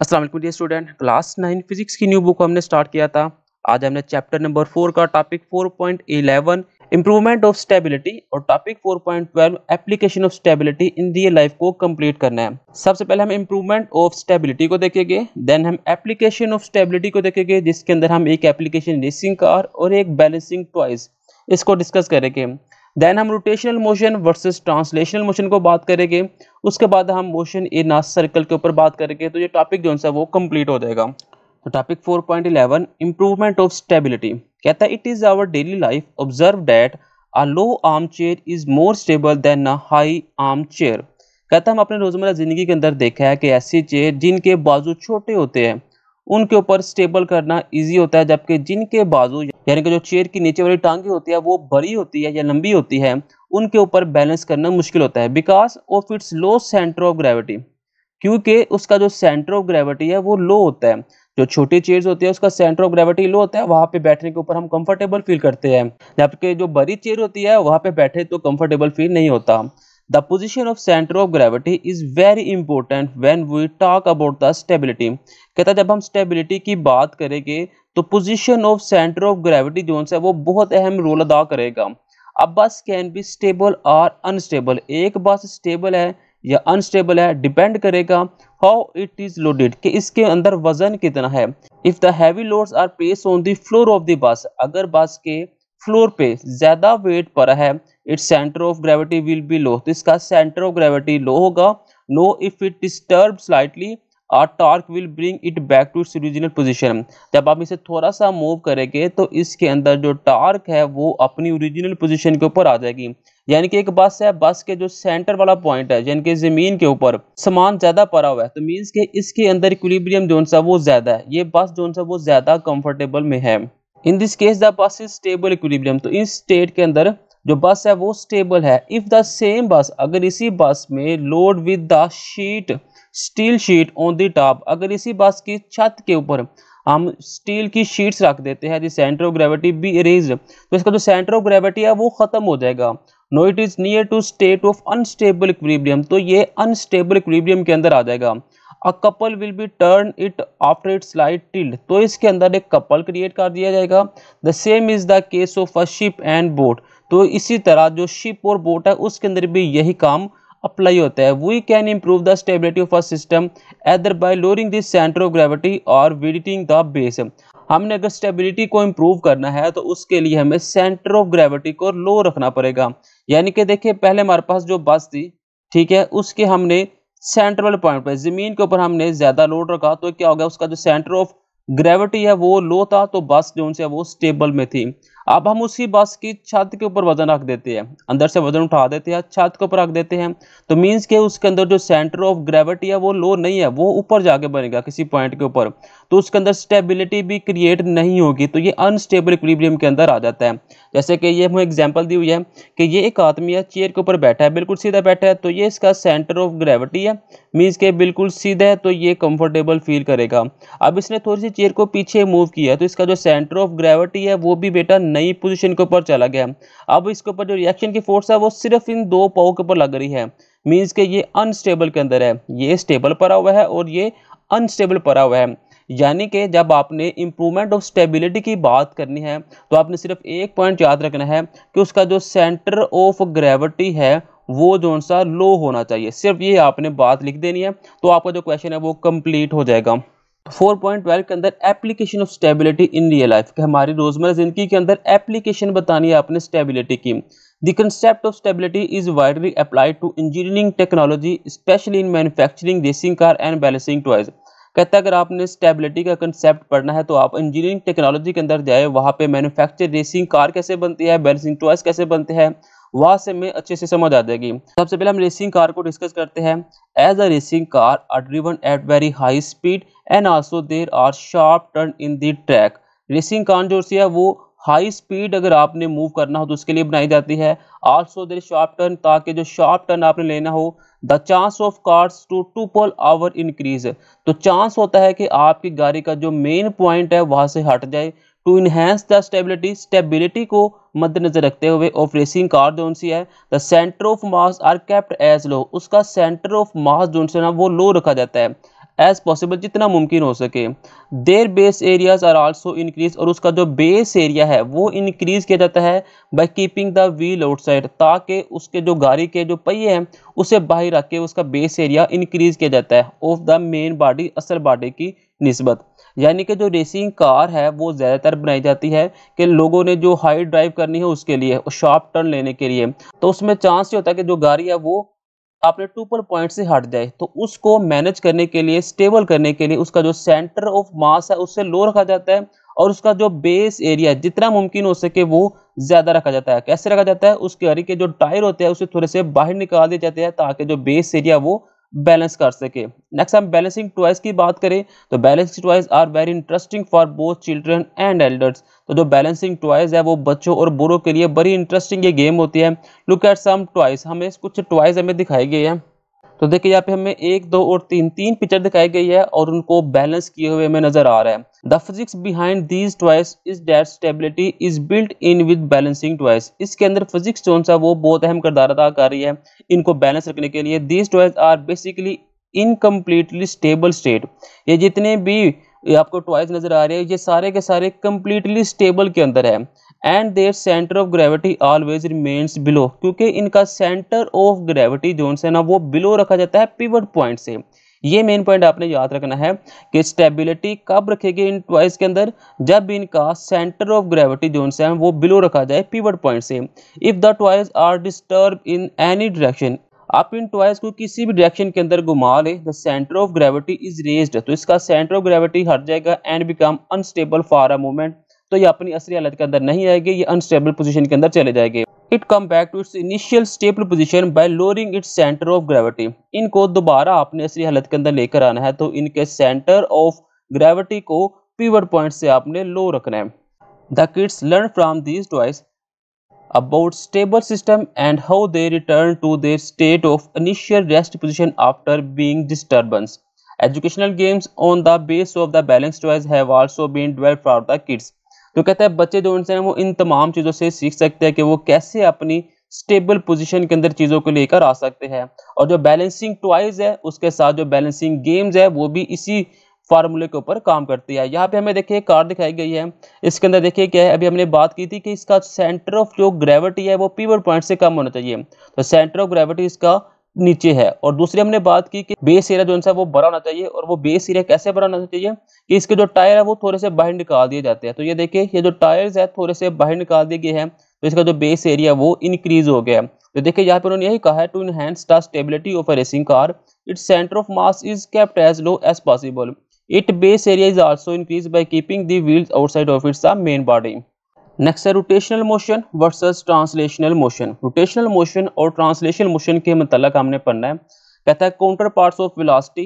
अस्सलाम वालेकुम dear student. Class 9 physics की न्यू बुक हमने स्टार्ट किया था। आज हमने चैप्टर नंबर 4 का टॉपिक 4.11 इंप्रूवमेंट ऑफ स्टेबिलिटी और topic 4.12 application of stability in real life को कंप्लीट करना है। सबसे पहले हम इंप्रूवमेंट ऑफ स्टेबिलिटी को देखेंगे, देन हम एप्लीकेशन ऑफ स्टेबिलिटी को देखेंगे, जिसके अंदर हम एक एप्लीकेशन रेसिंग कार और एक बैलेंसिंग टॉयज इसको डिस्कस करेंगे। देन हम rotational motion versus translational motion को बात करेंगे। उसके बाद हम मोशन इन अ सर्कल के ऊपर बात करेंगे। तो ये टॉपिक जो है वो कंप्लीट हो जाएगा। तो टॉपिक 4.11 इंप्रूवमेंट ऑफ स्टेबिलिटी कहता है, it is our daily life observe that a low arm chair is more stable than a high arm chair. कहता है, हम अपने रोजमर्रा जिंदगी के अंदर देखा है कि ऐसी चेयर जिनके बाजू छोटे होते हैं उनके ऊपर स्टेबल करना इजी होता है, जबकि जिनके बाजू यानी कि जो चेयर की नीचे वाली टांगे होती है वो बड़ी होती है या लंबी होती है, उनके ऊपर बैलेंस करना मुश्किल होता है because of its low centre of gravity. क्योंकि उसका जो सेंटर ऑफ ग्रेविटी है वो लो होता है। जो छोटी चेयर्स होती है उसका सेंटर ऑफ ग्रेविटी लो होता है, वहां पे बैठने के ऊपर हम कंफर्टेबल फील करते हैं, जबकि जो बड़ी चेयर होती है वहां पे बैठे तो कंफर्टेबल फील नहीं होता। The position of centre of gravity is very important when we talk about the stability. कहता है, जब हम स्टेबिलिटी की बात करेंगे तो position of centre of gravity जो है वो बहुत अहम रोल अदा करेगा। अब बस कैन बी स्टेबल और अनस्टेबल, एक बस स्टेबल है या अनस्टेबल है डिपेंड करेगा हाउ इट इज लोडेड, कि इसके अंदर वजन कितना है। If the heavy loads are placed on the floor of the bus, अगर बस के फ्लोर पे ज्यादा वेट पड़ा है, it's centre of gravity will be low, तो इसका सेंटर ऑफ ग्रेविटी लो होगा। No if it disturb slightly और torque will bring it back to its original position. जब आप इसे थोड़ा सा मूव करेंगे तो इसके अंदर जो टॉर्क है वो अपनी ओरिजिनल पोजीशन के ऊपर आ जाएगी। यानी कि एक बस है, बस के जो सेंटर वाला पॉइंट है यानी कि जमीन के ऊपर सामान ज्यादा पड़ा हुआ है, तो मीन्स के इसके अंदर इक्विलिब्रियम जो है वो ज्यादा है, ये बस जो है वो ज्यादा कंफर्टेबल में है। In this case the bus is stable equilibrium, तो इस स्टेट के अंदर जो बस है वो स्टेबल है। इफ द सेम बस, अगर इसी बस में load with the sheet steel sheet on the top, अगर इसी बस की छत के ऊपर हम स्टील की शीट्स रख देते हैं, the centre of gravity B erased, तो इसका जो सेंटर ऑफ ग्रेविटी है वो खत्म हो जाएगा। No it is near to state of unstable equilibrium, तो ये अनस्टेबल इक्विलिब्रियम के अंदर आ जाएगा। A couple will be turn it after it slide tilted, तो इसके अंदर एक कपल क्रिएट कर दिया जाएगा। The same is the case of a ship and boat, तो इसी तरह जो शिप और बोट है उसके अंदर भी यही काम अप्लाई होता है। We can improve the stability of a system either by lowering the centre of gravity और विडिटिंग द बेस। हमने अगर स्टेबिलिटी को इम्प्रूव करना है तो उसके लिए हमें सेंटर ऑफ ग्रेविटी को लो रखना पड़ेगा। यानी कि देखिए, पहले हमारे पास जो बस थी, ठीक है, उसके हमने सेंटर वाले पॉइंट पर जमीन के ऊपर हमने ज्यादा लोड रखा, तो क्या हो गया, उसका जो सेंटर ऑफ ग्रेविटी है वो लो था, तो बस जो है वो स्टेबल में थी। अब हम उसी बस की छत के ऊपर वजन रख देते हैं, अंदर से वजन उठा देते हैं, छत के ऊपर रख देते हैं, तो मीन्स के उसके अंदर जो सेंटर ऑफ ग्रेविटी है वो लो नहीं है, वो ऊपर जाके बनेगा किसी पॉइंट के ऊपर, तो उसके अंदर स्टेबिलिटी भी क्रिएट नहीं होगी, तो ये अनस्टेबल इक्विलिब्रियम के अंदर आ जाता है। जैसे कि ये हमें एग्जांपल दी हुई है कि ये एक आदमी है, चेयर के ऊपर बैठा है, बिल्कुल सीधा बैठा है, तो ये इसका सेंटर ऑफ ग्रेविटी है, मीन्स के बिल्कुल सीधा है, तो ये कंफर्टेबल फील करेगा। अब इसने थोड़ी सी चेयर को पीछे मूव किया, तो इसका जो सेंटर ऑफ ग्रेविटी है वो भी बेटा नई पोजीशन के ऊपर चला गया। अब इसके ऊपर जो रिएक्शन की फोर्स है वो सिर्फ इन दो पाओ के ऊपर लग रही है, मीन्स के ये अनस्टेबल के अंदर है, ये स्टेबल पड़ा हुआ है और ये अनस्टेबल पड़ा हुआ है। यानी कि जब आपने इंप्रूवमेंट ऑफ स्टेबिलिटी की बात करनी है तो आपने सिर्फ एक पॉइंट याद रखना है कि उसका जो सेंटर ऑफ ग्रेविटी है वो जो सा लो होना चाहिए, सिर्फ ये आपने बात लिख देनी है, तो आपका जो क्वेश्चन है वो कंप्लीट हो जाएगा। 4.12 के अंदर application of stability in real life, कि हमारी रोजमर्रा जिंदगी के अंदर एप्लीकेशन बतानी है आपने स्टेबिलिटी की। The concept of stability is widely applied to engineering technology specially in manufacturing racing car and balancing toys. कहता है, अगर आपने स्टेबिलिटी का कंसेप्ट पढ़ना है तो आप इंजीनियरिंग टेक्नोलॉजी के अंदर जाए, वहाँ पे मैन्युफैक्चर रेसिंग कार कैसे बनती है, बैलेंसिंग टॉयज कैसे बनते हैं, वहाँ से हमें अच्छे से समझ आ जाएगी। सबसे पहले हम रेसिंग कार को डिस्कस करते हैं। As a racing car are driven at very high speed and also there are sharp turn in the track. Racing car जो है वो हाई स्पीड अगर आपने मूव करना हो तो उसके लिए बनाई जाती है। आल्सो देयर शार्प टर्न, ताकि जो शार्प टर्न आपने लेना हो, the chance of cars to topple over increase, तो चांस होता है कि आपकी गाड़ी का जो मेन पॉइंट है वहां से हट जाए। To enhance the stability, stability को मद्देनजर रखते हुए ऑफ रेसिंग कार जो सी है, the centre of mass are kept as low, उसका सेंटर ऑफ मास जो है ना वो लो रखा जाता है। एज पॉसिबल, जितना मुमकिन हो सके। Their base areas are also increase, और उसका जो बेस एरिया है वो इंक्रीज किया जाता है by keeping the wheel outside, ताकि उसके जो गाड़ी के जो पहिए हैं उसे बाहर रख के उसका बेस एरिया इंक्रीज किया जाता है ऑफ द मेन बॉडी, असल बॉडी की निस्बत। यानी कि जो रेसिंग कार है वो ज़्यादातर बनाई जाती है कि लोगों ने जो हाई ड्राइव करनी है उसके लिए, शार्प टर्न लेने के लिए, तो उसमें चांस ये होता है कि जो गाड़ी है वो अपने ट्रिपल पॉइंट से हट जाए, तो उसको मैनेज करने के लिए, स्टेबल करने के लिए उसका जो सेंटर ऑफ मास है उससे लो रखा जाता है, और उसका जो बेस एरिया जितना मुमकिन हो सके वो ज्यादा रखा जाता है। कैसे रखा जाता है? उस गाड़ी के जो टायर होते हैं उसे थोड़े से बाहर निकाल दिए जाते हैं ताकि जो बेस एरिया वो बैलेंस कर सके। नेक्स्ट हम बैलेंसिंग टॉयज की बात करें तो balancing toys are very interesting for both children and elders. तो जो बैलेंसिंग टॉयज है वो बच्चों और बूढ़ों के लिए बड़ी इंटरेस्टिंग ये गेम होती है। लुक एट सम टॉयज, हमें कुछ टॉयज हमें दिखाई गए हैं। तो देखिए यहाँ पे हमें एक, दो और तीन पिक्चर दिखाई गई है और उनको बैलेंस किए हुए हमें नजर आ रहा है। The physics behind these toys is that stability is built in with balancing toys. इसके अंदर फिजिक्स जो सा वो बहुत अहम किरदार अदा कर रही है इनको बैलेंस रखने के लिए। These toys are basically incompletely stable state. ये जितने भी ये आपको टॉयज नजर आ रहे हैं ये सारे के सारे कंप्लीटली स्टेबल के अंदर है। And their centre of gravity always remains below, क्योंकि इनका सेंटर ऑफ ग्रेविटी जो है ना वो बिलो रखा जाता है पिवट पॉइंट से। ये मेन पॉइंट आपने याद रखना है कि स्टेबिलिटी कब रखेगी इन टॉयज के अंदर, जब इनका सेंटर ऑफ ग्रेविटी जो है वो बिलो रखा जाए पिवट पॉइंट से। If the toys are disturb in any direction, आप इन टॉयज को किसी भी डायरेक्शन के अंदर घुमा ले, the centre of gravity is raised, तो इसका सेंटर ऑफ ग्रेविटी हट जाएगा and become unstable for a moment, तो ये अपनी असली हालत के अंदर नहीं आएगी, ये अनस्टेबल पोजीशन के अंदर चले जाएंगे। It come back to its initial stable position by lowering its centre of gravity. इनको दोबारा अपनी असली हालत के अंदर लेकर आना है तो इनके सेंटर ऑफ ग्रेविटी को पिवट पॉइंट से आपने लो रखना है। The kids learn from these toys about stable system and how they return to their state of initial rest position after being disturbance. Educational games on the base of the balance toys have also been developed for the kids. तो कहता है बच्चे जो उनसे वो इन तमाम चीज़ों से सीख सकते हैं कि वो कैसे अपनी स्टेबल पोजीशन के अंदर चीज़ों को लेकर आ सकते हैं। और जो बैलेंसिंग टॉयज है उसके साथ जो बैलेंसिंग गेम्स है वो भी इसी फार्मूले के ऊपर काम करती है। यहाँ पे हमें देखिए कार दिखाई गई है, इसके अंदर देखिए क्या है, अभी हमने बात की थी कि इसका सेंटर ऑफ जो ग्रेविटी है वो पिवट पॉइंट से कम होना चाहिए, तो सेंटर ऑफ ग्रेविटी इसका नीचे है। और दूसरी हमने बात की कि बेस एरिया जो है वो बड़ा होना चाहिए, और वो बेस एरिया कैसे बड़ा होना चाहिए कि इसके जो टायर है वो थोड़े से बाहर निकाल दिए जाते हैं। तो ये देखिए ये जो टायर्स है थोड़े से बाहर निकाल दिए गए हैं, तो इसका जो बेस एरिया वो इंक्रीज हो गया है। तो देखिए यहाँ पे उन्होंने यही कहा है to enhance the stability of a racing car its centre of mass is kept as low as possible. Its base area is also increased by keeping the wheels outside of its main body. Next है rotational motion versus translational motion. Rotational motion और translational motion के मतलब हमने पढ़ना है। कहता है counterparts of velocity,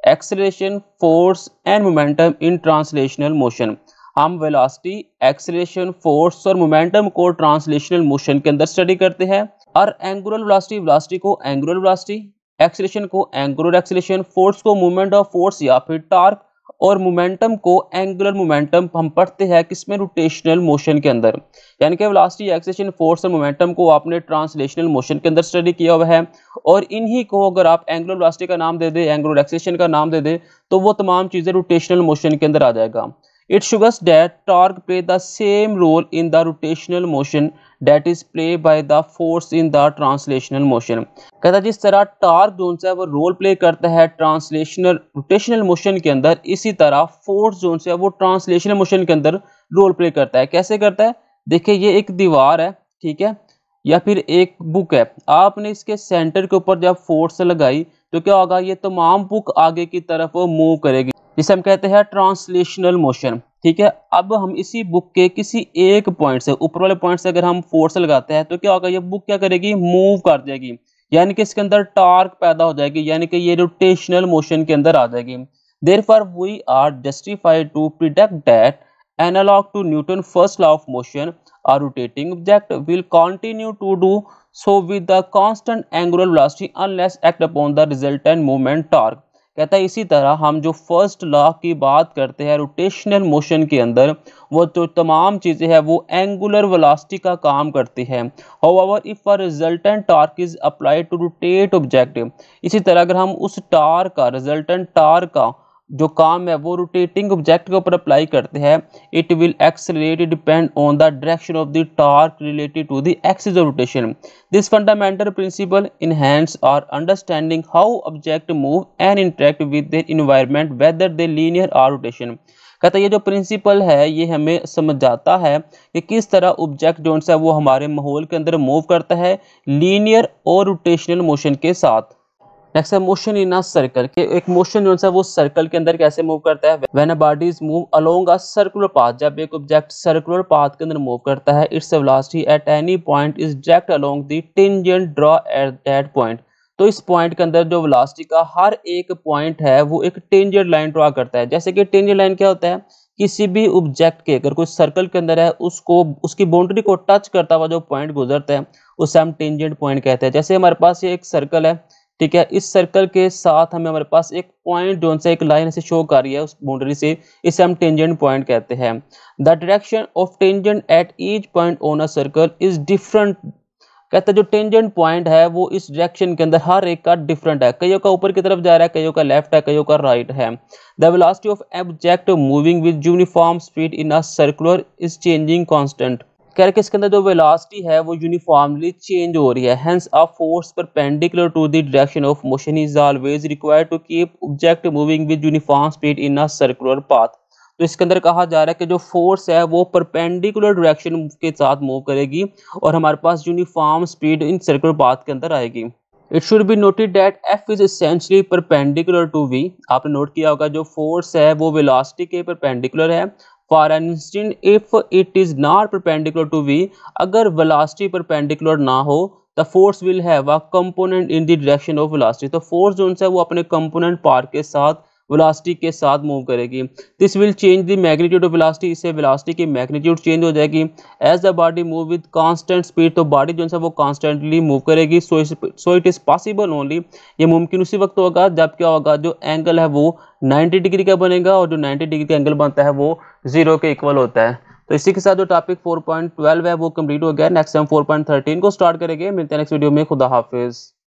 acceleration, force and momentum in translational motion. हम velocity, acceleration, force और momentum को translational motion के अंदर स्टडी करते हैं, और angular velocity, velocity को angular velocity, एक्सेलेरेशन को एंगुलर एक्सेलेरेशन, फोर्स को मूवमेंट ऑफ फोर्स या फिर टार्क, और मोमेंटम को एंगुलर मोमेंटम हम पढ़ते हैं किसमें, रोटेशनल मोशन के अंदर। यानी कि वेलोसिटी, एक्सेलेरेशन, फोर्स और मोमेंटम को आपने ट्रांसलेशनल मोशन के अंदर स्टडी किया हुआ है, और इन्हीं को अगर आप एंगुलर वेलोसिटी का नाम दे दे, एंगुलर एक्सेलेरेशन का नाम दे दे, तो वो तमाम चीज़ें रोटेशनल मोशन के अंदर आ जाएगा। It shows that torque play the same role in the rotational motion that is played by the force in the translational motion. कहता है जिस तरह टॉर्क जो है वो रोल प्ले करता है ट्रांसलेशनल रोटेशनल मोशन के अंदर, इसी तरह फोर्स जो है वो ट्रांसलेशनल मोशन के अंदर रोल प्ले करता है। कैसे करता है? देखिए ये एक दीवार है, ठीक है, या फिर एक बुक है, आपने इसके सेंटर के ऊपर जब फोर्स लगाई तो क्या होगा, ये तमाम बुक आगे की तरफ मूव करेगी, जिसे हम कहते हैं ट्रांसलेशनल मोशन। ठीक है, अब हम इसी बुक के किसी एक पॉइंट से, ऊपर वाले पॉइंट से अगर हम फोर्स लगाते हैं तो क्या होगा, ये बुक क्या करेगी, मूव कर जाएगी, यानी कि इसके अंदर टॉर्क पैदा हो जाएगी, यानी कि ये रोटेशनल मोशन के अंदर आ जाएगी। Therefore we are justified to predict that analogue to Newton first law of motion a rotating object will continue to do so with the constant angular velocity unless act upon the resultant moment torque। कहता है इसी तरह हम जो first law की बात करते हैं रोटेशनल मोशन के अंदर, वो जो तमाम चीज़ें हैं वो एंगुलर वेलोसिटी का काम करती है। However, if a resultant torque is applied to rotate object, इसी तरह अगर हम उस टार्क का, रिजल्टेंट टार्क का जो काम है वो रोटेटिंग ऑब्जेक्ट के ऊपर अप्लाई करते हैं, it will accelerate depend on the direction of the torque related to the axis of rotation. This fundamental principle enhance our understanding how object move and interact with their environment whether they linear or rotation। कहता है ये जो principal है ये हमें समझ जाता है कि किस तरह ऑब्जेक्ट जो है वो हमारे माहौल के अंदर मूव करता है लीनियर और रोटेशनल मोशन के साथ। नेक्स्ट है मोशन इन अ सर्कल, के एक मोशन जो है वो सर्कल के अंदर कैसे मूव करता है। When a body is move along a circular path, जब एक ऑब्जेक्ट सर्कुलर पाथ के अंदर मूव करता है, its velocity at any point is direct along the tangent draw at that point. तो इस पॉइंट के अंदर जो वेलोसिटी का हर एक पॉइंट है वो एक टेंजेंट लाइन ड्रॉ करता है। जैसे कि टेंजेंट लाइन क्या होता है, किसी भी ऑब्जेक्ट के अगर कोई सर्कल के अंदर है उसको उसकी बाउंड्री को टच करता हुआ जो पॉइंट गुजरता है उसे हम टेंजेंट पॉइंट कहते हैं। जैसे हमारे पास ये एक सर्कल है, ठीक है, इस सर्कल के साथ हमें हमारे पास एक पॉइंट जो से एक लाइन से शो कर रही है उस बाउंड्री से, इसे हम टेंजेंट पॉइंट कहते हैं। The direction of tangent at each point on a circle is different. कहते हैं जो टेंजेंट पॉइंट है वो इस डायरेक्शन के अंदर हर एक का डिफरेंट है, कईयों का ऊपर की तरफ जा रहा है, कईयों का लेफ्ट है, कईयों का राइट है। The velocity of object moving with uniform speed in a circular is changing constant. कह रहे कि इसके अंदर जो वेलोसिटी है वो यूनिफॉर्मली चेंज हो रही है। Hence a force perpendicular to the direction of motion is always required to keep object moving with uniform speed in a circular path. तो इसके अंदर कहा जा रहा है कि जो फोर्स है वो परपेंडिकुलर डायरेक्शन के साथ मूव करेगी और हमारे पास uniform speed in circular path के अंदर आएगी। It should be noted that F is essentially perpendicular to V. आपने नोट किया होगा जो फोर्स है वो वेलोसिटी के परपेंडिकुलर है। For an instant if it is not perpendicular to V, अगर वेलोसिटी परपेंडिकुलर ना हो the force will have a component in the direction of velocity. तो फोर्स जो है वो अपने कंपोनेंट पार्ट के साथ वेलोसिटी के साथ मूव करेगी। This will change the magnitude of velocity, इससे वेलोसिटी की मैग्नीट्यूड चेंज हो जाएगी। As the body move with constant speed, तो बॉडी जो है वो कांस्टेंटली मूव करेगी। So it is possible only, ये मुमकिन उसी वक्त होगा जब क्या होगा, जो एंगल है वो 90 डिग्री का बनेगा और जो 90 डिग्री का एंगल बनता है वो 0 के इक्वल होता है। तो इसी के साथ जो टॉपिक 4.12 है वो कंप्लीट हो गया। नेक्स्ट हम 4.13 को स्टार्ट करेंगे। मिलते हैं नेक्स्ट वीडियो में। खुदा हाफिज।